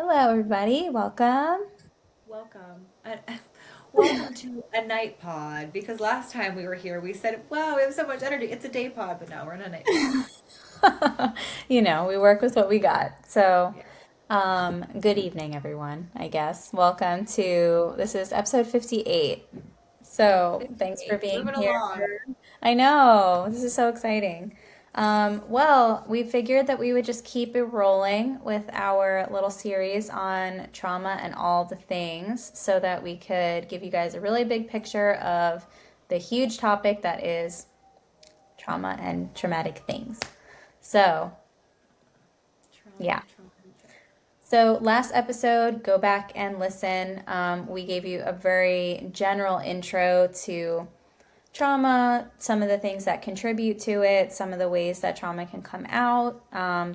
Hello, everybody. Welcome. Welcome. Welcome to a night pod because last time we were here, we said, wow, we have so much energy. It's a day pod, but now we're in a night pod. We work with what we got. So, Yeah. good evening, everyone, I guess. Welcome to this is episode 58. So, thanks for 58. being Moving here. along. I know, this is so exciting. We figured that we would just keep it rolling with our little series on trauma and all the things so that we could give you guys a really big picture of the huge topic that is trauma and traumatic things. So, yeah. Trauma. So, last episode, go back and listen. We gave you a very general intro to trauma, some of the things that contribute to it, some of the ways that trauma can come out,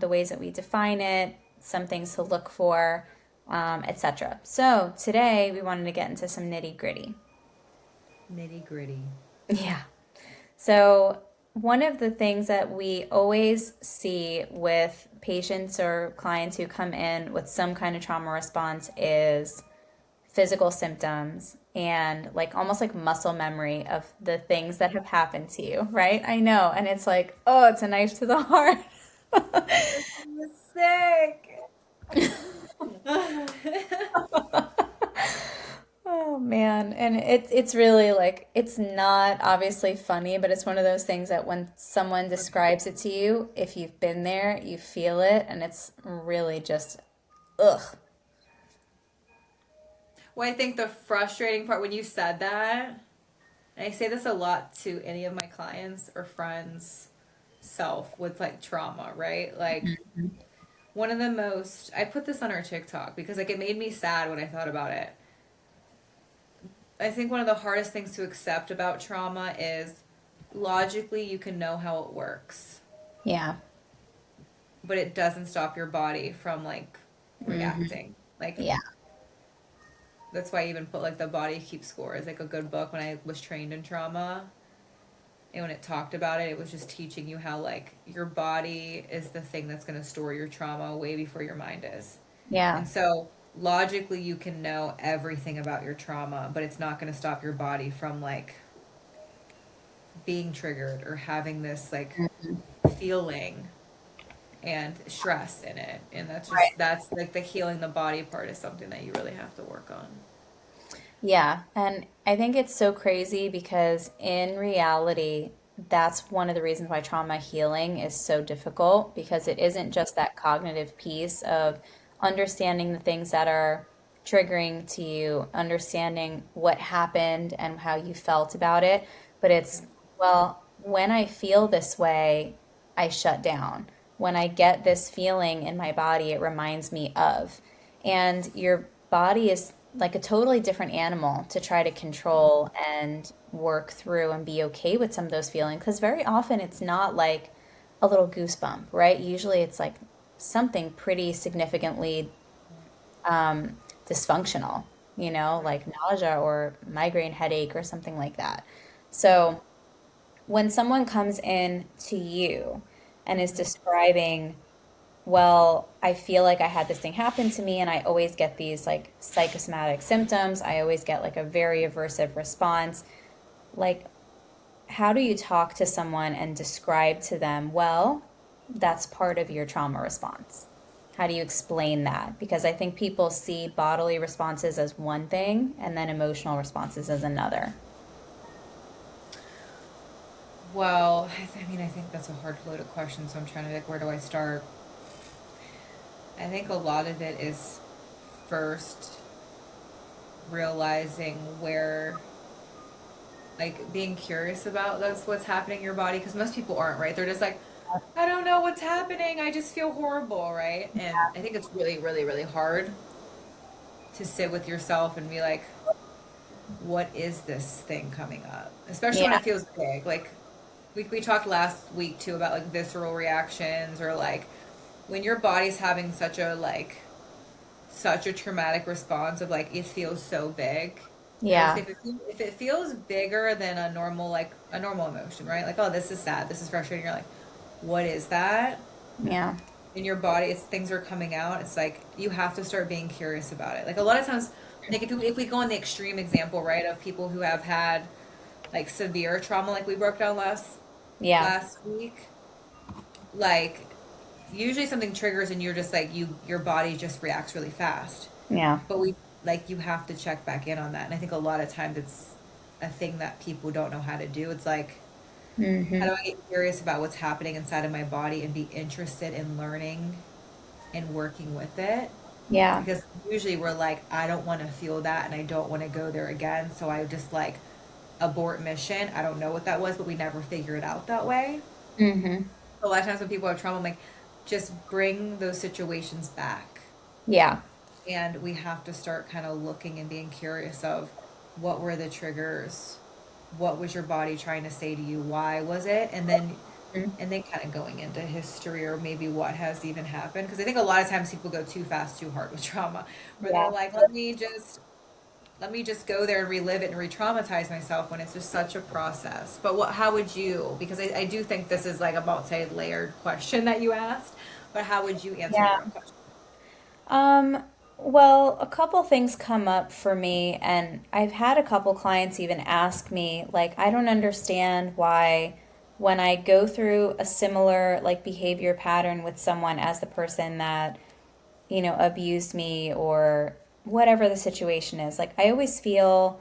the ways that we define it, some things to look for, etc. So, today we wanted to get into some nitty gritty. Nitty gritty. Yeah. So, one of the things that we always see with patients or clients who come in with some kind of trauma response is physical symptoms and like almost like muscle memory of the things that have happened to you, right? I know. And it's like, oh, it's a knife to the heart. I'm sick. Oh man, and it's really like it's not obviously funny, but it's one of those things that when someone describes it to you, if you've been there, you feel it, and it's really just ugh. Well, I think the frustrating part when you said that, and I say this a lot to any of my clients or friends self with like trauma, right? Like one of the most I put this on our TikTok because like it made me sad when I thought about it. I think one of the hardest things to accept about trauma is logically you can know how it works, Yeah. but it doesn't stop your body from like Hmm. reacting. Like Yeah. that's why I even put like the Body Keeps Score as like a good book when I was trained in trauma. And when it talked about it, it was just teaching you how like your body is the thing that's going to store your trauma way before your mind is. Yeah. And so logically you can know everything about your trauma, but it's not going to stop your body from like being triggered or having this like feeling and stress in it. And that's like the healing the body part is something that you really have to work on. Yeah, and I think it's so crazy because in reality, that's one of the reasons why trauma healing is so difficult because it isn't just that cognitive piece of understanding the things that are triggering to you, understanding what happened and how you felt about it, but it's, well, when I feel this way, I shut down. When I get this feeling in my body, it reminds me of. And your body is like a totally different animal to try to control and work through and be okay with some of those feelings because very often it's not like a little goosebump, right? Usually it's like something pretty significantly dysfunctional, Right. like nausea or migraine headache or something like that. So when someone comes in to you and is describing, well, I feel like I had this thing happen to me, and I always get these like psychosomatic symptoms. I always get like a very aversive response. Like, how do you talk to someone and describe to them, well, that's part of your trauma response? How do you explain that? Because I think people see bodily responses as one thing and then emotional responses as another. Well, I mean, I think that's a hard loaded question, so I'm trying to like, where do I start? I think a lot of it is first realizing where, like, being curious about that's what's happening in your body, because most people aren't, right? They're just like, I don't know what's happening. I just feel horrible, right? And I think it's really, really, really hard to sit with yourself and be like, what is this thing coming up? Especially when Yeah. it feels big. Like, we talked last week too about like visceral reactions or like when your body's having such a traumatic response of like it feels so big. I always say Yeah. if it feels bigger than a normal emotion, right? Like, oh, this is sad, this is frustrating. You're like, what is that? Yeah. in your body, it's things are coming out. It's like you have to start being curious about it. Like a lot of times, like if we go on the extreme example, right, of people who have had like severe trauma, like we broke down Yeah. last week, like usually something triggers and you're just like your body just reacts really fast. Yeah. But we like you have to check back in on that. And I think a lot of times it's a thing that people don't know how to do. It's like how Hmm. do I get curious about what's happening inside of my body and be interested in learning and working with it? Yeah. Because usually we're like, I don't want to feel that and I don't want to go there again. So I just like abort mission. I don't know what that was, but we never figure it out that way. Hmm. A lot of times when people have trauma, I'm like, just bring those situations back. Yeah. And we have to start kind of looking and being curious of what were the triggers? What was your body trying to say to you? Why was it? Mhm. And then kind of going into history or maybe what has even happened. Because I think a lot of times people go too fast, too hard with trauma, where they're Yeah. like, let me just go there and relive it and re-traumatize myself when it's just such a process. But how would you, because I do think this is like a multi-layered question that you asked, but how would you answer Yeah. your own question? Um, well, a couple things come up for me, and I've had a couple clients even ask me, like, I don't understand why when I go through a similar like behavior pattern with someone as the person that, abused me or whatever the situation is, like I always feel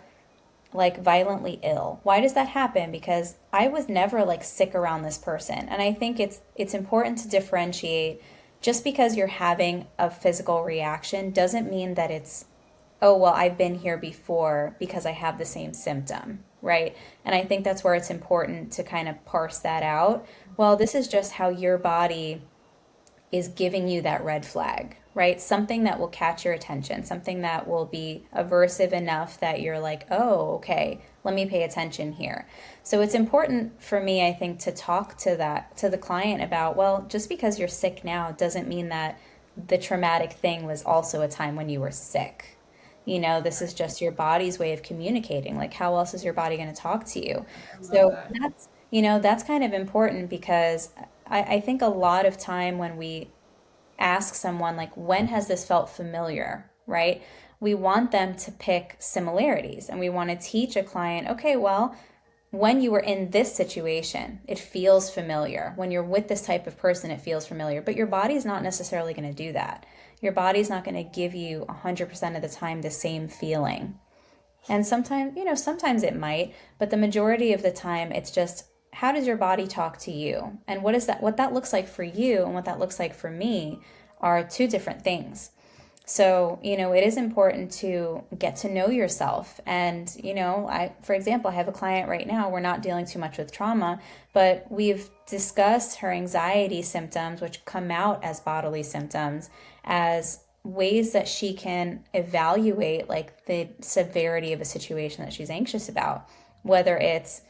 like violently ill. Why does that happen? Because I was never like sick around this person. And I think it's important to differentiate just because you're having a physical reaction doesn't mean that it's oh well I've been here before because I have the same symptom, right? And I think that's where it's important to kind of parse that out. Well, this is just how your body is giving you that red flag, right? Something that will catch your attention, something that will be aversive enough that you're like, oh, okay, let me pay attention here. So it's important for me, I think, to talk to the client about, well, just because you're sick now doesn't mean that the traumatic thing was also a time when you were sick. This is just your body's way of communicating. Like, how else is your body going to talk to you? I love So that. that's kind of important because I think a lot of time when we ask someone, like, when has this felt familiar, right? We want them to pick similarities and we want to teach a client, okay, well, when you were in this situation, it feels familiar. When you're with this type of person, it feels familiar. But your body's not necessarily going to do that. Your body's not going to give you 100% of the time the same feeling. And sometimes it might, but the majority of the time it's just how does your body talk to you? And what that looks like for you and what that looks like for me are two different things. So, it is important to get to know yourself. And, for example, I have a client right now, we're not dealing too much with trauma, but we've discussed her anxiety symptoms, which come out as bodily symptoms, as ways that she can evaluate like the severity of a situation that she's anxious about, whether it's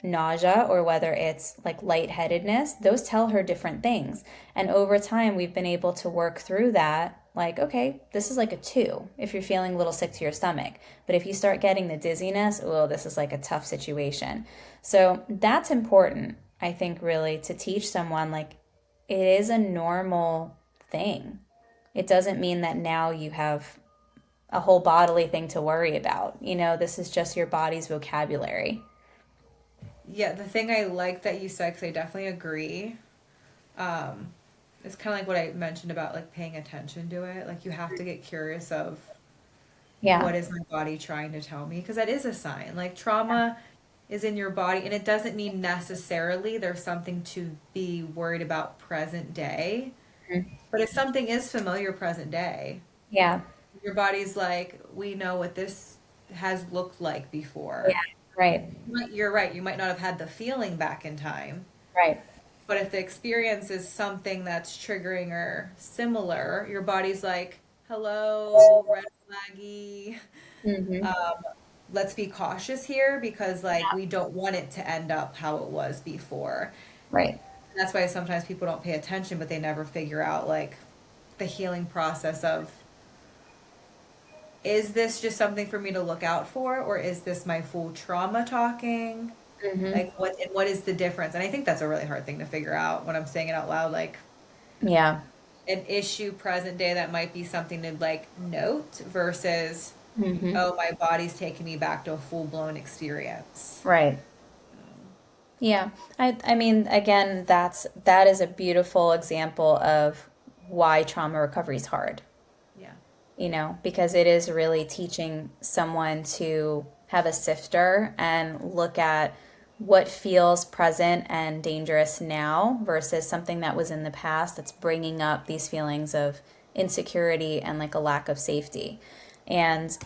nausea or whether it's like lightheadedness. Those tell her different things. And over time, we've been able to work through that. Like, okay, this is like a 2 if you're feeling a little sick to your stomach. But if you start getting the dizziness, oh, this is like a tough situation. So that's important, I think, really, to teach someone like it is a normal thing. It doesn't mean that now you have a whole bodily thing to worry about. This is just your body's vocabulary. Yeah, the thing I like that you said, because I definitely agree, um, it's kind of like what I mentioned about like paying attention to it. Like you have to get curious of Yeah. what is my body trying to tell me? Because that is a sign. Like trauma is in your body, and it doesn't mean necessarily there's something to be worried about present day. Mhm. But if something is familiar present day, Yeah. your body's like, we know what this has looked like Yeah. before. Right. You're right. You might not have had the feeling back in time, Right. but if the experience is something that's triggering or similar, your body's like, hello, red flaggy. Hmm. Um, let's be cautious here because like we don't want it to end up how it was before. Right. That's why sometimes people don't pay attention, but they never figure out like the healing process of is this just something for me to look out for or is this my full trauma talking? Hmm. Like what is the difference? And I think that's a really hard thing to figure out when I'm saying it out loud. Like Yeah. an issue present day that might be something to like note versus, Hmm. oh, my body's taking me back to a full blown experience. Right. Yeah. I mean, again, that is a beautiful example of why trauma recovery is hard, Yeah. because it is really teaching someone to have a sifter and look at what feels present and dangerous now versus something that was in the past that's bringing up these feelings of insecurity and like a lack of safety. And,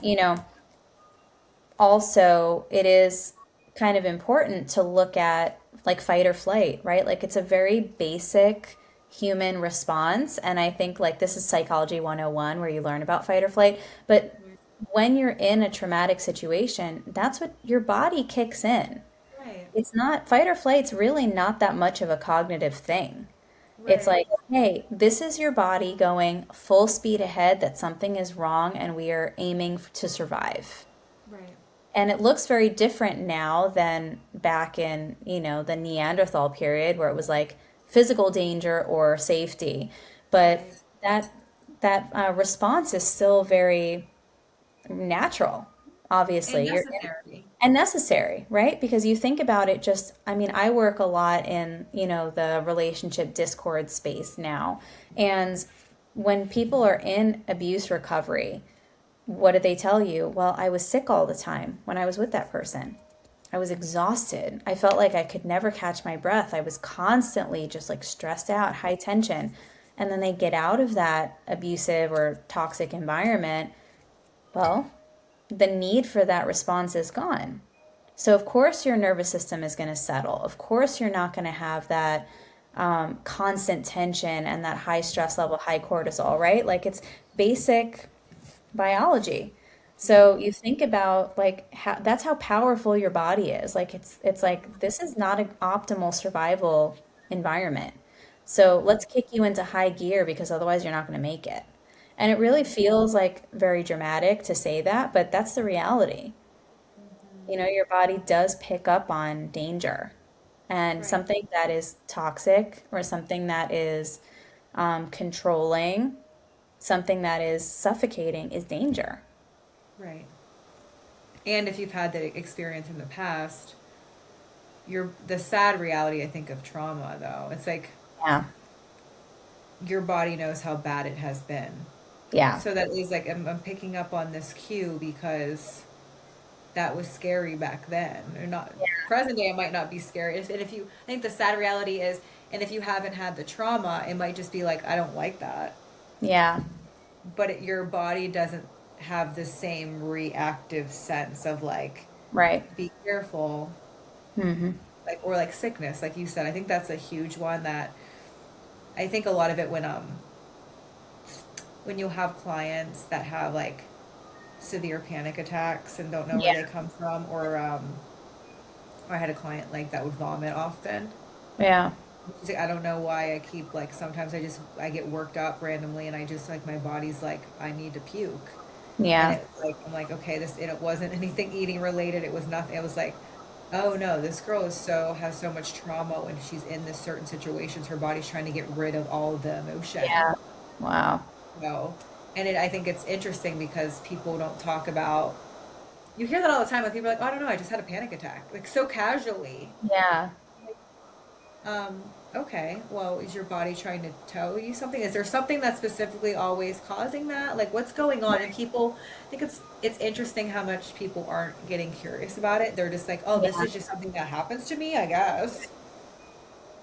also it is kind of important to look at like fight or flight, right? Like it's a very basic human response. And I think like this is psychology 101 where you learn about fight or flight. But Mhm. when you're in a traumatic situation, that's what your body kicks in. Right. It's not fight or flight's really not that much of a cognitive thing. It's Right. like, hey, this is your body going full speed ahead that something is wrong and we are aiming to survive. Right. And it looks very different now than back in, the Neanderthal period where it was like physical danger or safety. But Right. that that response is still very natural, And obviously. necessary. And necessary, right? Because you think about it just, I mean, I work a lot in, the relationship discord space now. And when people are in abuse recovery, what did they tell you? Well, I was sick all the time when I was with that person. I was exhausted. I felt like I could never catch my breath. I was constantly just like stressed out, high tension. And then they get out of that abusive or toxic environment. Well, the need for that response is gone. So, of course, your nervous system is going to settle. Of course, you're not going to have that constant tension and that high stress level, high cortisol, right? Like it's basic biology. So Hmm. you think about like how that's how powerful your body is. Like it's like this is not an optimal survival environment. So let's kick you into high gear because otherwise you're not going to make it. And it really feels like very dramatic to say that, but that's the reality. Your body does pick up on danger and Right. something that is toxic or something that is controlling, something that is suffocating is danger. Right. And if you've had that experience in the past, you're the sad reality, I think, of trauma, though. It's like Yeah. your body knows how bad it has been. Yeah. So that is like, I'm picking up on this cue because that was scary back then. Or not present day, it might not be scary. And if you, I think the sad reality is, and if you haven't had the trauma, it might just be like, I don't like that. Yeah. But your body doesn't have the same reactive sense of like, Right. be careful, Hmm. like, or like sickness, like you said. I think that's a huge one that I think a lot of it when you have clients that have like severe panic attacks and don't know where Yeah. they come from, or I had a client like that would vomit often. Yeah. She's like, I don't know why I keep like sometimes I get worked up randomly and I just like my body's like I need to puke. And Yeah. it like I'm like, okay, this and it wasn't anything eating related. It was nothing. It was like, oh no, this girl has so much trauma when she's in this certain situations. Her body's trying to get rid of all the emotion. Yeah. Wow. So, and I think it's interesting because people don't talk about. You hear that all the time. Like people are like, oh, I don't know, I just had a panic attack, like so casually. Yeah. Um, okay, well, is your body trying to tell you something? Is there something that's specifically always causing that? Like, what's going on? And people, I think it's interesting how much people aren't getting curious about it. They're just like, oh, this Yeah. is just something that happens to me, I guess.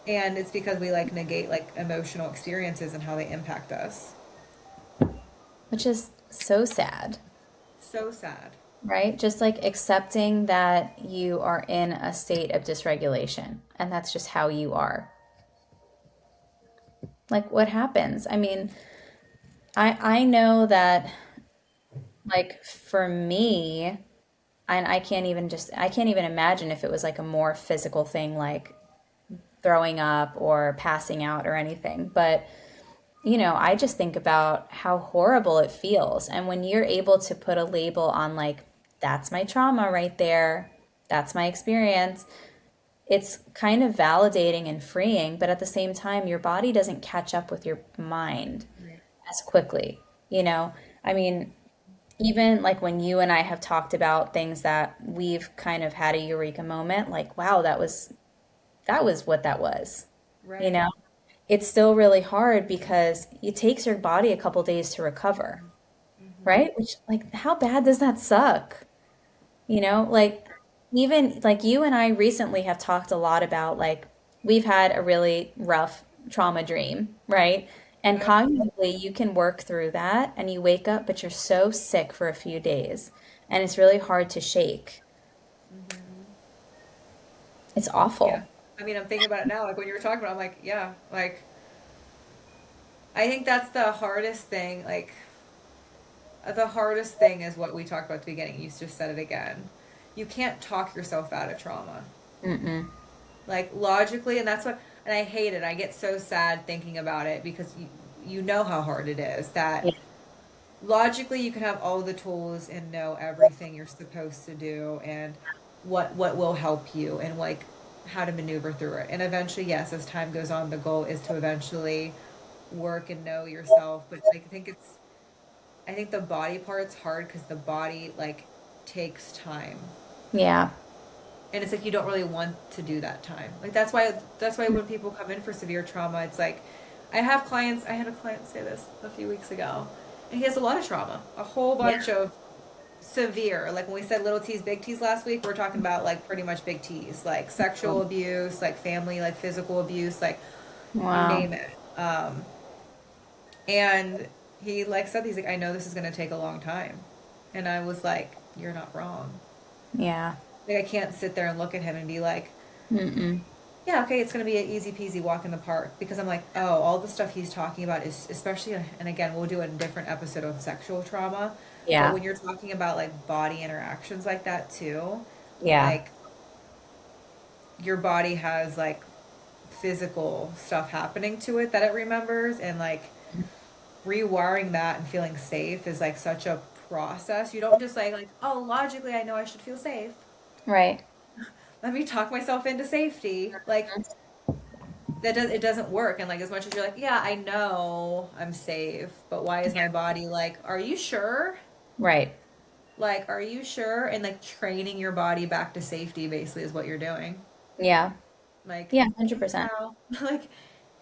And it's because we like negate like emotional experiences and how they impact us. Which is so sad, So sad. right? Just like accepting that you are in a state of dysregulation and that's just how you are. Like what happens? I mean, I know that like for me, and I can't even imagine if it was like a more physical thing like throwing up or passing out or anything. But I just think about how horrible it feels. And when you're able to put a label on, like, that's my trauma right there, that's my experience, it's kind of validating and freeing, but at the same time, your body doesn't catch up with your mind Right. as quickly, you know? I mean, even like when you and I have talked about things that we've kind of had a eureka moment, like, wow, that was what that was, you Right. know? It's still really hard because it takes your body a couple days to recover, Hmm. right? Which, like, how bad does that suck? Like, even like you and I recently have talked a lot about, like, we've had a really rough trauma dream, right? And Yep. cognitively, you can work through that and you wake up, but you're so sick for a few days. And it's really hard to shake. Hmm. It's Yeah. awful. I mean, I'm thinking about it now. Like when you were talking about, it, I'm like, yeah, like I think that's the hardest thing. Like the hardest thing is what we talked about at the beginning. You just said it again. You can't talk yourself out of trauma. Mm-mm. Like logically, and that's what, and I hate it. I get so sad thinking about it because you know how hard it is that Yeah. logically you can have all the tools and know everything you're supposed to do and what will help you and like how to maneuver through it. And eventually, yes, as time goes on, the goal is to eventually work and know yourself. But I think the body part's hard because the body like takes time. Yeah. And it's like you don't really want to do that time. Like that's why when people come in for severe trauma, it's like I had a client say this a few weeks ago, and he has a lot of trauma, a whole Yeah. bunch of severe. Like when we said little T's, big T's last week, we're talking about like pretty much big T's, like sexual abuse, like family, like physical abuse, like you Wow. name it. And he like said he's like, I know this is gonna take a long time, and I was like, you're not wrong. Yeah. Like I can't sit there and look at him and be like, Mm-mm. yeah, okay, it's gonna be an easy peasy walk in the park because I'm like, oh, all the stuff he's talking about is especially, and again, we'll do a different episode of sexual trauma, but Yeah. when you're talking about like body interactions like that too, Yeah. like your body has like physical stuff happening to it that it remembers, and like rewiring that and feeling safe is like such a process. You don't just like, oh, logically, I know I should feel safe. Right. Let me talk myself into safety. Like it doesn't work, and like as much as you're like, yeah, I know I'm safe, but why is my body like, are you sure, Right. like are you sure, and like training your body back to safety basically is what you're doing. Yeah. Like Yeah. hey 100%. pal, like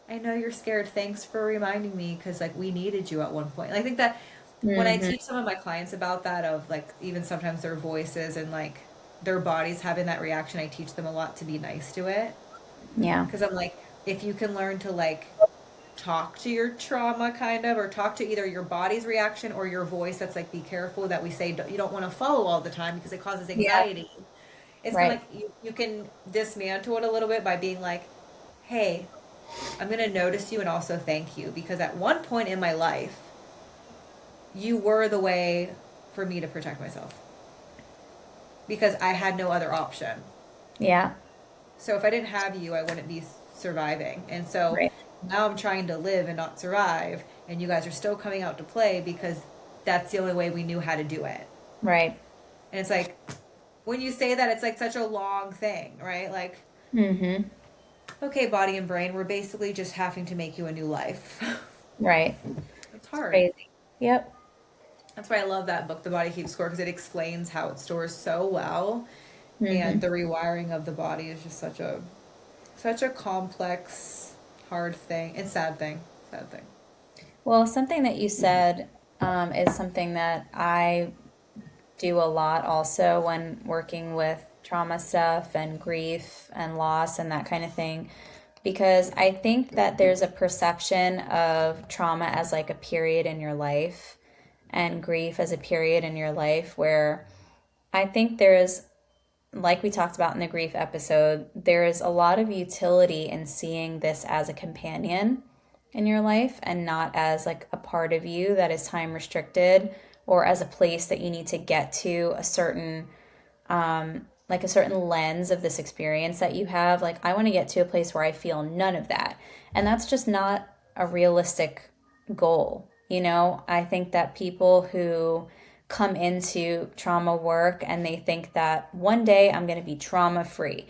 I know you're scared, thanks for reminding me because like we needed you at one point. And I think that when I Mm-hmm. teach some of my clients about that, of like even sometimes their voices and like their bodies having that reaction, I teach them a lot to be nice to it Yeah. because I'm like, if you can learn to like talk to your trauma kind of, or talk to either your body's reaction or your voice that's like, be careful, that we say you don't want to follow all the time because it causes Yeah. anxiety. It's kind of Right. like you can dismantle it a little bit by being like, hey, I'm going to notice you and also thank you because at one point in my life you were the way for me to protect myself because I had no other option. Yeah. So if I didn't have you, I wouldn't be surviving. And so Right. now I'm trying to live and not survive, and you guys are still coming out to play because that's the only way we knew how to do it. Right. And it's like when you say that, it's like such a long thing, right? Like, Mm-hmm. okay, body and brain, we're basically just having to make you a new life. Right. It's It's hard. crazy. Yep. That's why I love that book, The Body Keeps Score, because it explains how it stores so well, and Mm-hmm. the rewiring of the body is just such a complex, hard thing and sad thing. Sad thing. Well, something that you said is something that I do a lot also when working with trauma stuff and grief and loss and that kind of thing. Because I think that there's a perception of trauma as like a period in your life and grief as a period in your life where I think there is, like we talked about in the grief episode, there is a lot of utility in seeing this as a companion in your life and not as like a part of you that is time restricted or as a place that you need to get to a certain like a certain lens of this experience that you have. Like, I want to get to a place where I feel none of that. And that's just not a realistic goal. I think that people who come into trauma work and they think that one day I'm going to be trauma free.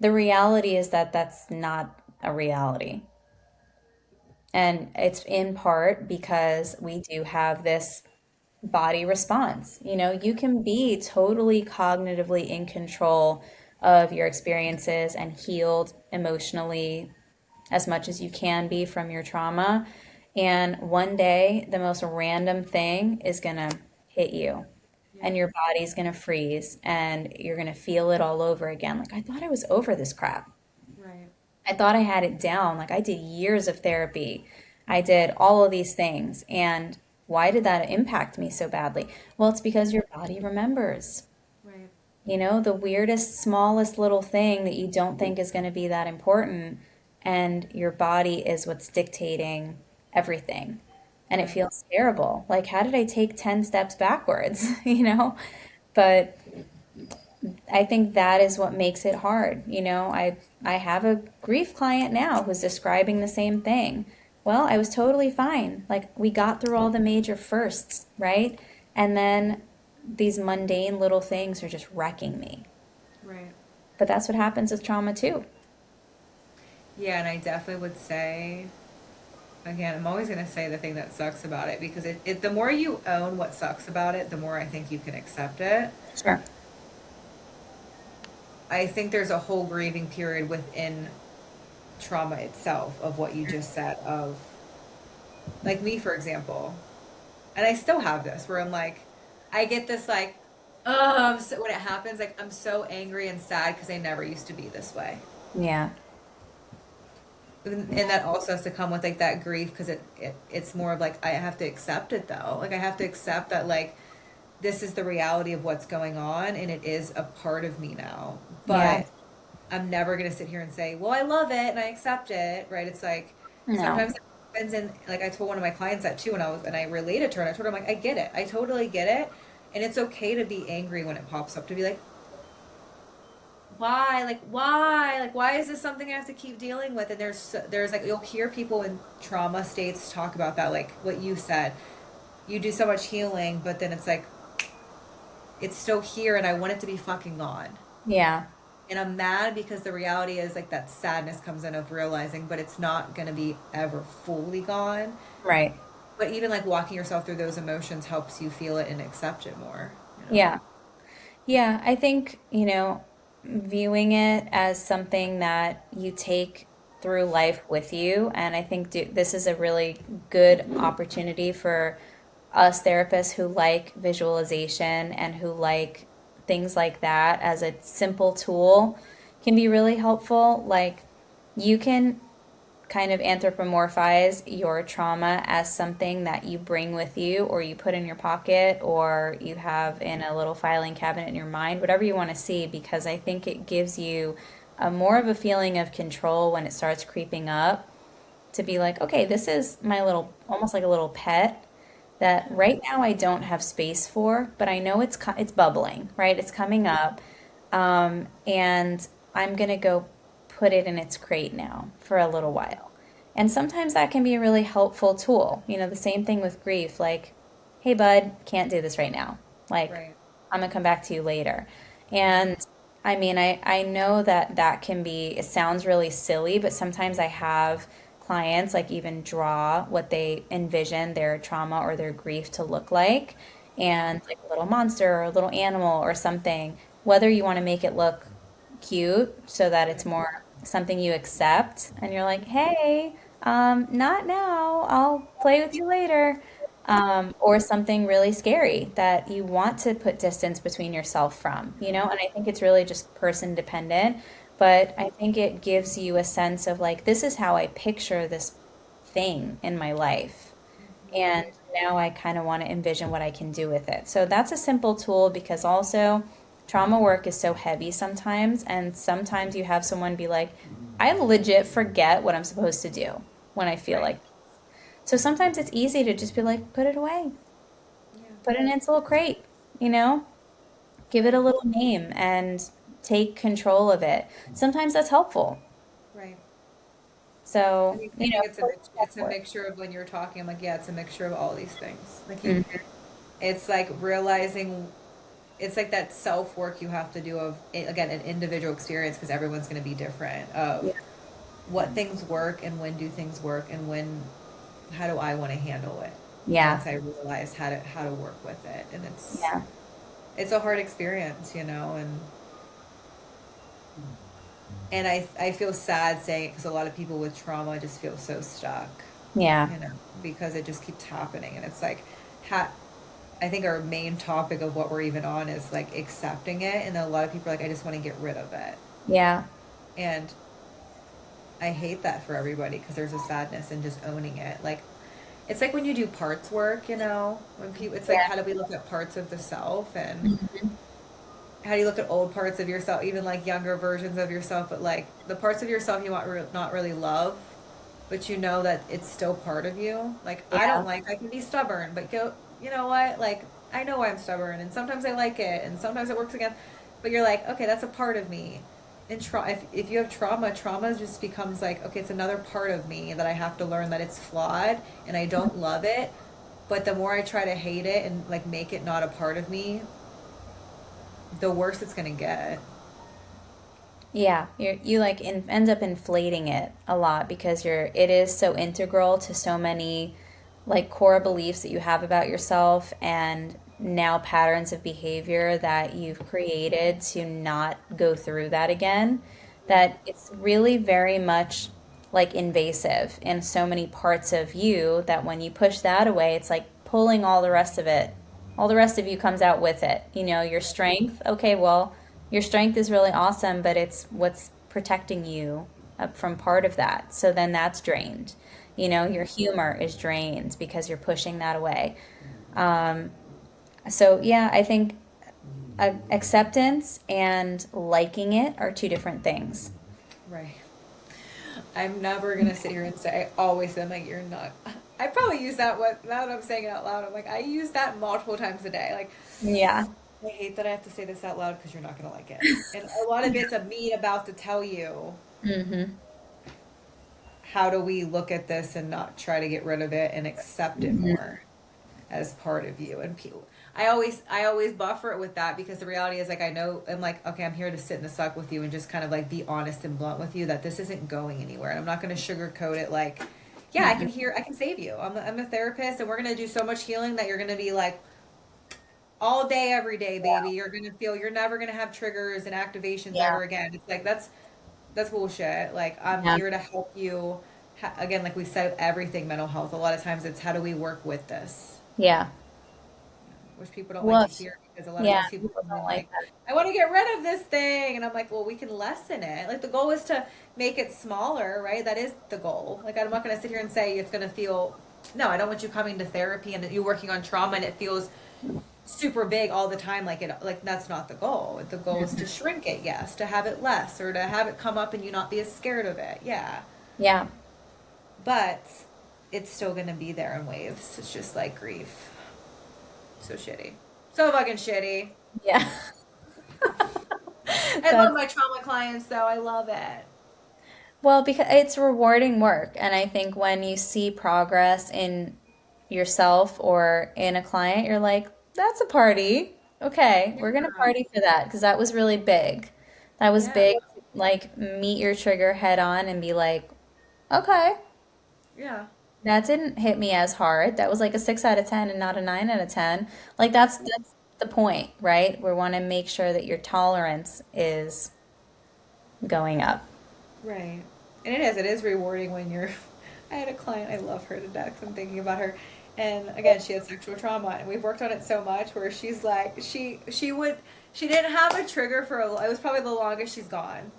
the reality is that that's not a reality. And it's in part because we do have this body response. You know, you can be totally cognitively in control of your experiences and healed emotionally as much as you can be from your trauma. And one day, the most random thing is going to hit you, Yeah. and your body's going to freeze, and you're going to feel it all over again. Like, I thought I was over this crap. Right. I thought I had it down. Like, I did years of therapy. I did all of these things. And why did that impact me so badly? Well, it's because your body remembers. Right. You know, the weirdest, smallest little thing that you don't think is going to be that important, and your body is what's dictating everything. And it Right. feels terrible. Like, how did I take 10 steps backwards? You know? But I think that is what makes it hard. You know, I have a grief client now who's describing the same thing. Well, I was totally fine. Like, we got through all the major firsts, right? And then these mundane little things are just wrecking me. Right. But that's what happens with trauma too. Yeah, and I definitely would say, again, I'm always going to say the thing that sucks about it because the more you own what sucks about it, the more I think you can accept it. Sure. I think there's a whole grieving period within trauma itself of what you just said, of like me, for example. And I still have this where I'm like, I get this like, so when it happens, like I'm so angry and sad because I never used to be this way. Yeah. And that also has to come with like that grief because it's more of like I have to accept it though. Like I have to accept that like this is the reality of what's going on and it is a part of me now. Yeah. But I'm never gonna sit here and say, well, I love it and I accept it, right? It's like No. sometimes it happens, and like I told one of my clients that too, and I related to her, and I told her, I'm like, I get it, I totally get it, and it's okay to be angry when it pops up, to be like, why is this something I have to keep dealing with? And there's like you'll hear people in trauma states talk about that, like what you said, you do so much healing, but then it's like it's still here, and I want it to be fucking gone. Yeah. And I'm mad because the reality is like that sadness comes in of realizing, but it's not going to be ever fully gone. Right. But even like walking yourself through those emotions helps you feel it and accept it more, you know? Yeah. Yeah. I think, you know, viewing it as something that you take through life with you. And I think this is a really good opportunity for us therapists who like visualization and who like things like that as a simple tool can be really helpful. Like, you can kind of anthropomorphize your trauma as something that you bring with you, or you put in your pocket, or you have in a little filing cabinet in your mind, whatever you want to see, because I think it gives you a more of a feeling of control when it starts creeping up, to be like, okay, this is my little, almost like a little pet that right now I don't have space for, but I know it's bubbling, right? It's coming up, and I'm gonna go put it in its crate now for a little while. And sometimes that can be a really helpful tool. You know, the same thing with grief, like, hey, bud, can't do this right now. Like, Right. I'm gonna come back to you later. And I mean, I know that that can be, it sounds really silly, but sometimes I have clients like even draw what they envision their trauma or their grief to look like, and like a little monster or a little animal or something, whether you want to make it look cute so that it's Right. more something you accept and you're like, hey, not now, I'll play with you later, or something really scary that you want to put distance between yourself from, you know? And I think it's really just person dependent, but I think it gives you a sense of like, this is how I picture this thing in my life. And now I kind of want to envision what I can do with it. So that's a simple tool, because also trauma work is so heavy sometimes. And sometimes you have someone be like, I legit forget what I'm supposed to do when I feel Right. like. So sometimes it's easy to just be like, put it away, Yeah. put it in its little crate, you know, give it a Right. little name and take control of it. Sometimes that's helpful. Right. I So, think I you know, think put it it's a forward. mixture of when you're talking, I'm like, yeah, it's a mixture of all these things. Like you Mhm. it's like realizing it's like that self work you have to do of, again, an individual experience because everyone's going to be different, of Yeah. what things work and when do things work and when, how do I want to handle it Yeah. once I realize how to work with it. And Yeah. it's a hard experience, you know, and I feel sad saying it because a lot of people with trauma just feel so stuck, Yeah. you know, because it just keeps happening. And it's like, ha- I think our main topic of what we're even on is like accepting it. And a lot of people are like, I just want to get rid of it. Yeah. And I hate that for everybody because there's a sadness in just owning it. Like, it's like when you do parts work, you know, when people, it's like, Yeah. how do we look at parts of the self, and Mhm. how do you look at old parts of yourself, even like younger versions of yourself, but like the parts of yourself you want not really love, but you know that it's still part of you. Like Yeah. I can be stubborn, but go, you know what? Like I know I'm stubborn, and sometimes I like it, and sometimes it works again. But you're like, okay, that's a part of me. And if you have trauma just becomes like, okay, it's another part of me that I have to learn that it's flawed and I don't love it. But the more I try to hate it and like make it not a part of me, the worse it's gonna get. Yeah, you like end up inflating it a lot because it is so integral to so many like core beliefs that you have about yourself and now patterns of behavior that you've created to not go through that again, that it's really very much like invasive in so many parts of you that when you push that away, it's like pulling all the rest of it. All the rest of you comes out with it. You know, your strength, okay, well, your strength is really awesome, but it's what's protecting you from part of that. So then that's drained. You know, your humor is drained because you're pushing that away. Um, so yeah, I think acceptance and liking it are two different things. Right. I'm never gonna sit here and say I always am like you're not. I probably use that what now that I'm saying it out loud. I'm like I use that multiple times a day. Like Yeah. I hate that I have to say this out loud because you're not gonna like it. And a lot of it's a me about to tell you Hmm. how do we look at this and not try to get rid of it and accept it more as part of you. And people, I always buffer it with that because the reality is like I know I'm like okay I'm here to sit in the suck with you and just kind of like be honest and blunt with you that this isn't going anywhere and I'm not going to sugarcoat it like yeah I can save you. I'm a therapist and we're going to do so much healing that you're going to be like all day every day baby, you're going to feel you're never going to have triggers and activations Yeah. ever again. It's like that's bullshit. Like I'm Yeah. here to help you. Again, like we said, everything mental health. A lot of times it's how do we work with this, Yeah. which people don't like Well, to hear because a lot of yeah, times people people come don't in like like, that. I want to get rid of this thing, and I'm like, well, we can lessen it. Like the goal is to make it smaller, right? That is the goal. Like I'm not going to sit here and say it's going to feel. No, I don't want you coming to therapy and you working on trauma and it feels super big all the time. Like that's not the goal. The goal is to shrink it, yes, to have it less or to have it come up and you not be as scared of it, yeah. Yeah. But it's still going to be there in waves. It's just like grief. So shitty. So fucking shitty. Yeah. I love That's my trauma clients though. I love it. well, because it's rewarding work. And I think when you see progress in yourself or in a client, you're like, that's a party. Okay, we're gonna Yeah. party for that because that was really big. That was Yeah. big. Like, meet your trigger head on and be like, okay, Yeah. that didn't hit me as hard. That was like a 6 out of 10 and not a 9 out of 10. Like, that's the point, right? We want to make sure that your tolerance is going up. Right. And it is. It is rewarding when you're. I had a client. I love her to death. 'Cause I'm thinking about her, and again, she had sexual trauma, and we've worked on it so much. Where she's like, she didn't have a trigger for a. It was probably the longest she's gone.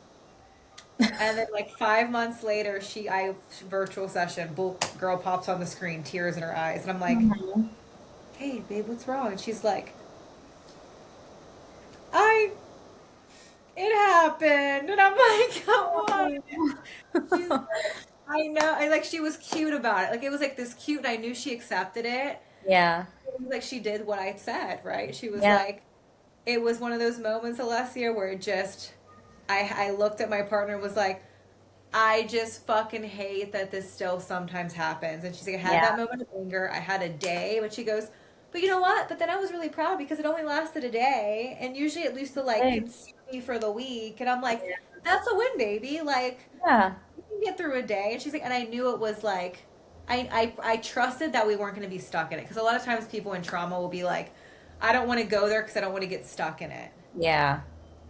And then like 5 months later, I virtual session. Girl pops on the screen, tears in her eyes, and I'm like, Mhm. "Hey, babe, what's wrong?" And she's like, "I it happened," and I'm like, "Come on." She's like, I know. I like she was cute about it. Like it was like this cute, and I knew she accepted it. Yeah. It was like she did what I said, right? She was Yeah. like, it was one of those moments, Alessia, where it just, I looked at my partner and was like, I just fucking hate that this still sometimes happens. And she's like, I had Yeah. that moment of anger. I had a day, but she goes, But you know what? But then I was really proud because it only lasted a day, and usually it used to like Hey. consume me for the week. And I'm like, that's a win, baby. Like, Yeah. you can get through a day. And she's like, and I knew it was like, I trusted that we weren't going to be stuck in it because a lot of times people in trauma will be like, I don't want to go there because I don't want to get stuck in it. Yeah.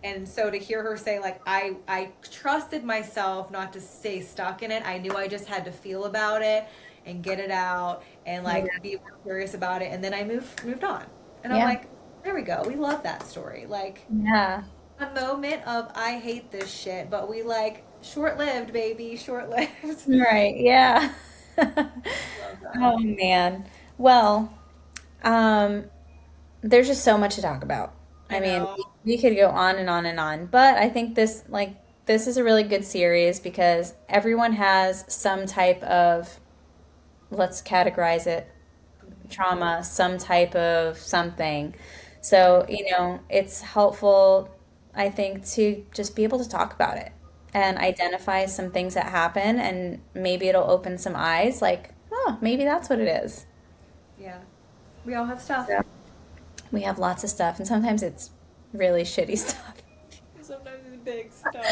And so to hear her say like I trusted myself not to stay stuck in it. I knew I just had to feel about it and get it out and Yeah. like be more curious about it. And then I moved on. And I'm Yeah. like, there we go. We love that story. Like Yeah. a moment of I hate this shit, but we like short lived, baby, short lived. Right. Yeah. Love Oh that. man. Well, um, there's just so much to talk about. I I mean, know. we could go on and on and on, but I think this is a really good series because everyone has some type of, let's categorize it, trauma, some type of something. So, it's helpful, I think, to just be able to talk about it and identify some things that happen, and maybe it'll open some eyes like, oh, maybe that's what it is. Yeah. We all have stuff. Yeah. We have lots of stuff, and sometimes it's really shitty stuff. Sometimes it's big stuff.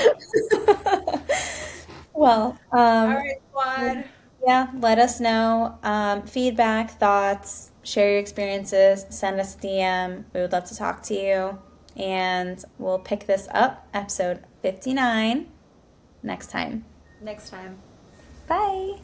Well, All right, squad. yeah, let us know. Feedback, thoughts, share your experiences, send us a DM. We would love to talk to you. And we'll pick this up, episode 59, next time. Next time. Bye.